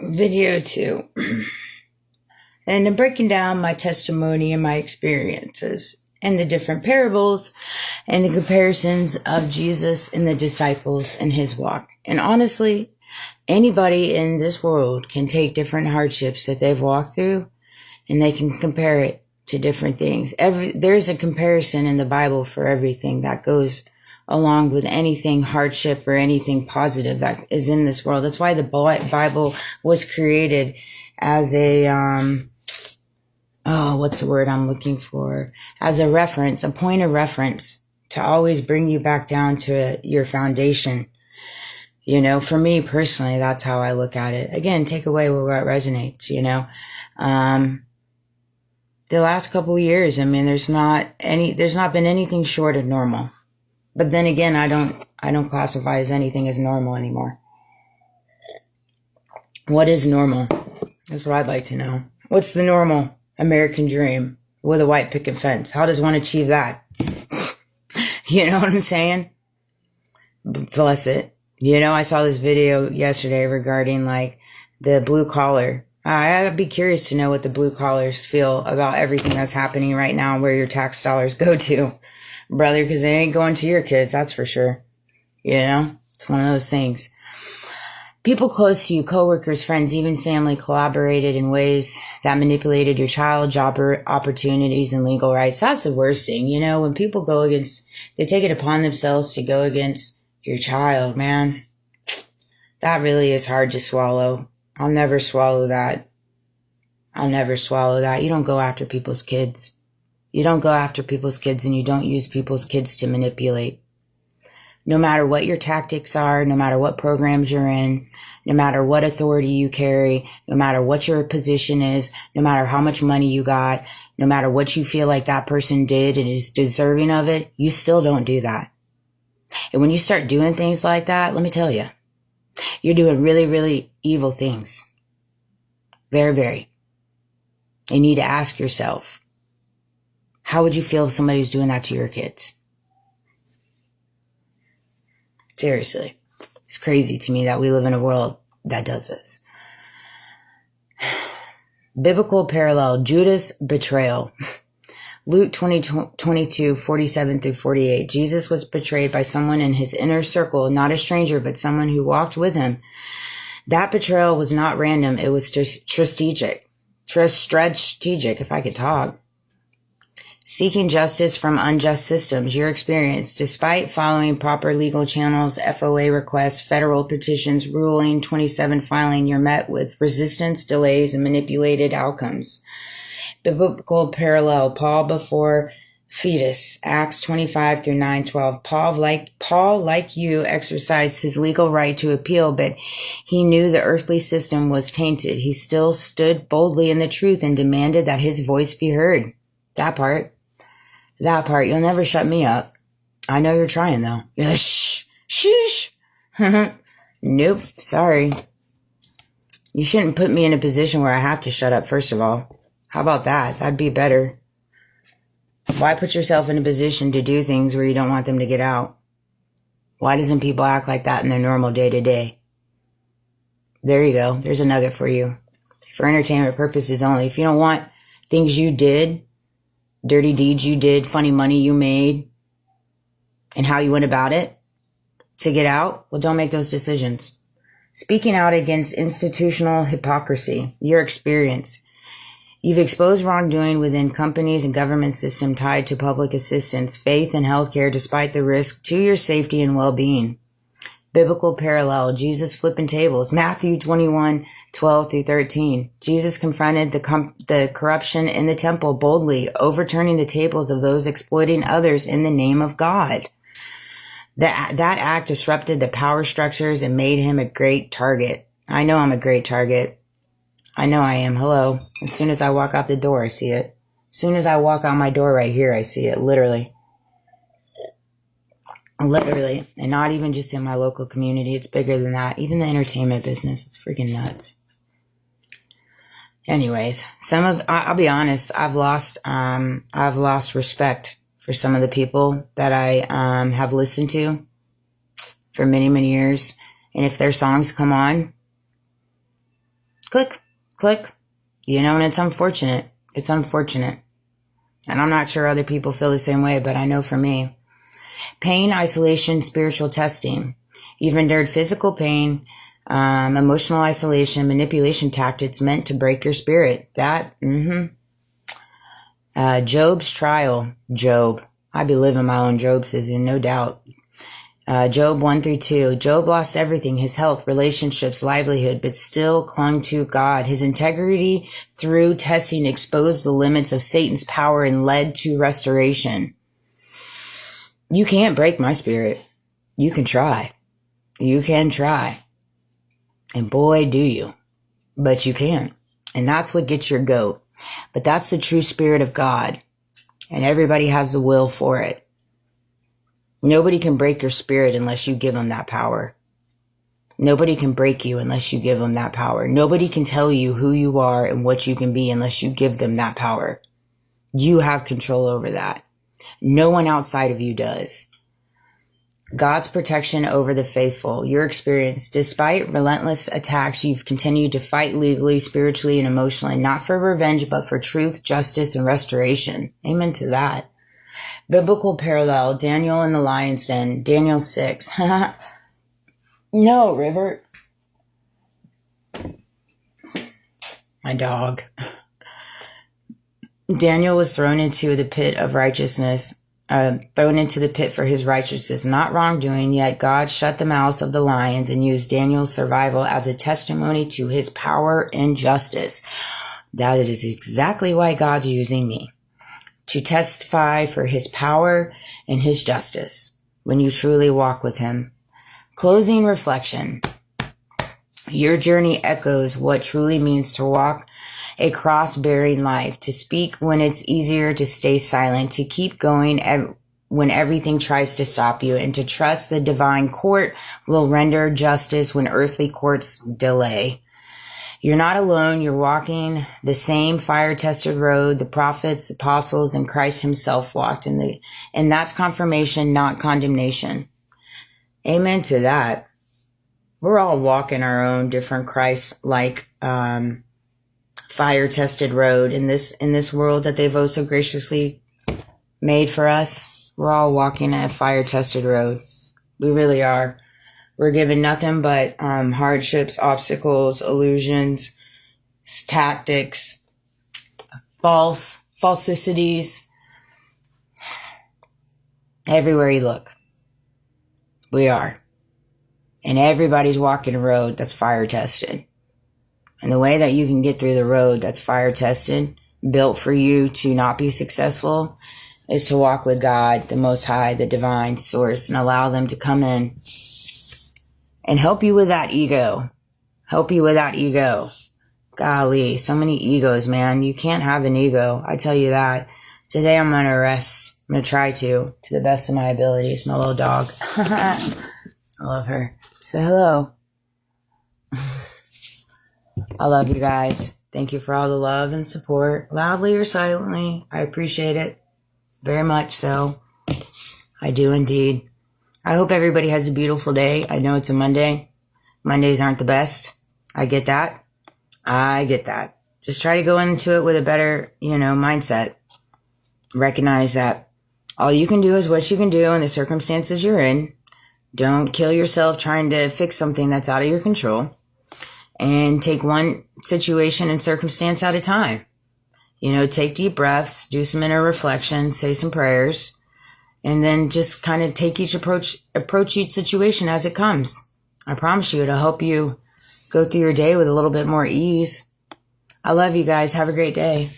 video too. And I'm breaking down my testimony and my experiences and the different parables and the comparisons of Jesus and the disciples and his walk. And honestly, anybody in this world can take different hardships that they've walked through and they can compare it to different things. There's a comparison in the Bible for everything that goes along with anything hardship or anything positive that is in this world. That's why the Bible was created as a, what's the word I'm looking for? As a reference, a point of reference to always bring you back down to your foundation. You know, for me personally, that's how I look at it. Again, take away what resonates, you know. The last couple of years, I mean, there's not been anything short of normal. But then again, I don't classify as anything as normal anymore. What is normal? That's what I'd like to know. What's the normal American dream with a white picket fence? How does one achieve that? You know what I'm saying? Bless it. You know, I saw this video yesterday regarding like the blue collar. I'd be curious to know what the blue collars feel about everything that's happening right now and where your tax dollars go to, brother, because they ain't going to your kids, that's for sure. You know, it's one of those things. People close to you, coworkers, friends, even family collaborated in ways that manipulated your child, job opportunities, and legal rights. That's the worst thing. You know, when people they take it upon themselves to go against your child, man, that really is hard to swallow. I'll never swallow that. You don't go after people's kids. You don't go after people's kids, and you don't use people's kids to manipulate. No matter what your tactics are, no matter what programs you're in, no matter what authority you carry, no matter what your position is, no matter how much money you got, no matter what you feel like that person did and is deserving of it, you still don't do that. And when you start doing things like that, let me tell you, you're doing really, really evil things. Very, very. You need to ask yourself, how would you feel if somebody was doing that to your kids? Seriously. It's crazy to me that we live in a world that does this. Biblical parallel, Judas' betrayal. Luke 22, 47 through 48. Jesus was betrayed by someone in his inner circle, not a stranger, but someone who walked with him. That betrayal was not random. It was strategic, if I could talk. Seeking justice from unjust systems, your experience, despite following proper legal channels, FOA requests, federal petitions, ruling 27 filing, you're met with resistance, delays, and manipulated outcomes. Biblical parallel, Paul before Fetus, Acts 25 through 9:12. Paul, like you, exercised his legal right to appeal, but he knew the earthly system was tainted. He still stood boldly in the truth and demanded that his voice be heard. That part, you'll never shut me up. I know you're trying though. You're like, shh. Nope, sorry. You shouldn't put me in a position where I have to shut up, first of all. How about that? That'd be better. Why put yourself in a position to do things where you don't want them to get out? Why doesn't people act like that in their normal day-to-day? There you go. There's another for you. For entertainment purposes only. If you don't want things you did, dirty deeds you did, funny money you made, and how you went about it to get out, well, don't make those decisions. Speaking out against institutional hypocrisy, your experience. You've exposed wrongdoing within companies and government system tied to public assistance, faith, and healthcare despite the risk to your safety and well-being. Biblical parallel, Jesus flipping tables, Matthew 21, 12 through 13. Jesus confronted the corruption in the temple boldly, overturning the tables of those exploiting others in the name of God. That act disrupted the power structures and made him a great target. I know I'm a great target. I know I am. Hello. As soon as I walk out the door, I see it. As soon as I walk out my door right here, I see it. Literally. And not even just in my local community. It's bigger than that. Even the entertainment business. It's freaking nuts. Anyways, I'll be honest, I've lost respect for some of the people that I, have listened to for many, many years. And if their songs come on, Click, click. And it's unfortunate. It's unfortunate. And I'm not sure other people feel the same way, but I know for me. Pain, isolation, spiritual testing. You've endured physical pain, emotional isolation, manipulation tactics meant to break your spirit. Job's trial. Job. I be living my own Job, Susie, no doubt. Job 1-2. Job lost everything, his health, relationships, livelihood, but still clung to God. His integrity through testing exposed the limits of Satan's power and led to restoration. You can't break my spirit. You can try. You can try. And boy, do you. But you can't. And that's what gets your goat. But that's the true spirit of God. And everybody has the will for it. Nobody can break your spirit unless you give them that power. Nobody can break you unless you give them that power. Nobody can tell you who you are and what you can be unless you give them that power. You have control over that. No one outside of you does. God's protection over the faithful. Your experience. Despite relentless attacks, you've continued to fight legally, spiritually, and emotionally, not for revenge, but for truth, justice, and restoration. Amen to that. Biblical parallel, Daniel in the lion's den, Daniel 6. No, River. My dog. Daniel was thrown into the pit of righteousness, thrown into the pit for his righteousness, not wrongdoing, yet God shut the mouths of the lions and used Daniel's survival as a testimony to his power and justice. That is exactly why God's using me. To testify for his power and his justice when you truly walk with him. Closing reflection. Your journey echoes what truly means to walk a cross-bearing life, to speak when it's easier to stay silent, to keep going when everything tries to stop you, and to trust the divine court will render justice when earthly courts delay. You're not alone. You're walking the same fire-tested road the prophets, apostles, and Christ himself walked. And that's confirmation, not condemnation. Amen to that. We're all walking our own different Christ-like fire-tested road in this world that they've so graciously made for us. We're all walking a fire-tested road. We really are. We're given nothing but hardships, obstacles, illusions, tactics, falsicities. Everywhere you look, we are. And everybody's walking a road that's fire tested. And the way that you can get through the road that's fire tested, built for you to not be successful, is to walk with God, the Most High, the divine source, and allow them to come in and help you with that ego. Help you with that ego. Golly, so many egos, man. You can't have an ego. I tell you that. Today I'm going to rest. I'm going to try to the best of my abilities. My little dog. I love her. Say hello. I love you guys. Thank you for all the love and support, loudly or silently. I appreciate it very much so. I do indeed. I hope everybody has a beautiful day. I know it's a Monday. Mondays aren't the best. I get that. Just try to go into it with a better, mindset. Recognize that all you can do is what you can do in the circumstances you're in. Don't kill yourself trying to fix something that's out of your control. And take one situation and circumstance at a time. Take deep breaths, do some inner reflection, say some prayers, and then just kind of approach each situation as it comes. I promise you it'll help you go through your day with a little bit more ease. I love you guys. Have a great day.